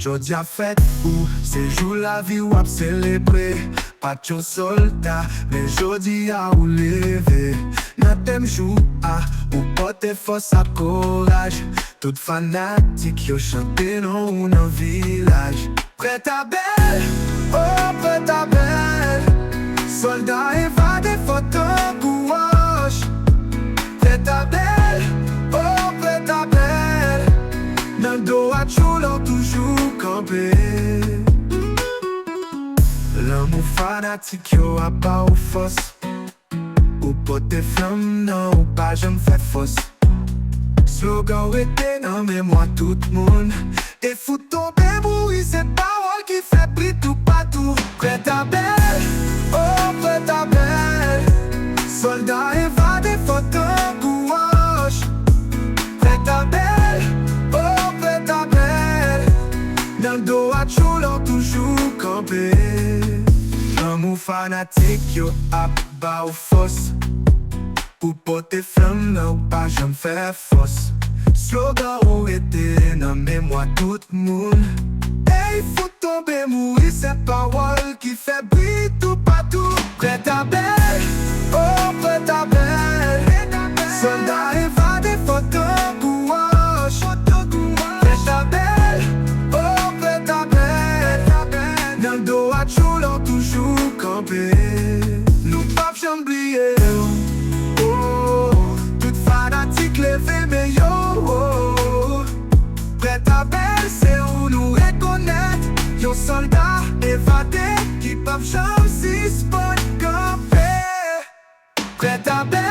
jodi a fête ou c'est jour la vie ou à célébrer. Pas de soldat, mais jodi a ou lever. Nan tem jou a ou porter force à courage. Tout fanatique yo chante non ou nan village. Prête à belle, oh prête à belle. Soldat évadé photo gouache. Prête à belle, oh prête à belle. Nan do a choulo toujours campé. L'amour fanatique yo a pas ou force. Ou pote flamme non ou pas j'aime fait fausse. Slogan était non mais moi tout monde. Et faut tomber bruit cette parole qui fait pris tout partout. Prête à belle, oh prête à belle. Soldat évadé photo gouache. Prête à belle, oh prête à belle. Dans le dos à choulo toujours campé. L'amour fanatique yo a bas ou fausse. Pour porter flamme non pas j'aime faire fausse. Slogan ou était non mais moi tout monde. Et il faut tomber mourir cette parole qui fait briller tout partout. Prête à belle, oh prête à belle. Soldat évadé photo gouache. Prête à belle, oh prête à belle. Dans le dos à choulo toujours campé. Nous pas j'oublier. Levé mais yo oh. Prête à belle c'est où nous reconnaître. Yo soldat évadé qui peuvent jamais si spot camper. Prête à belle.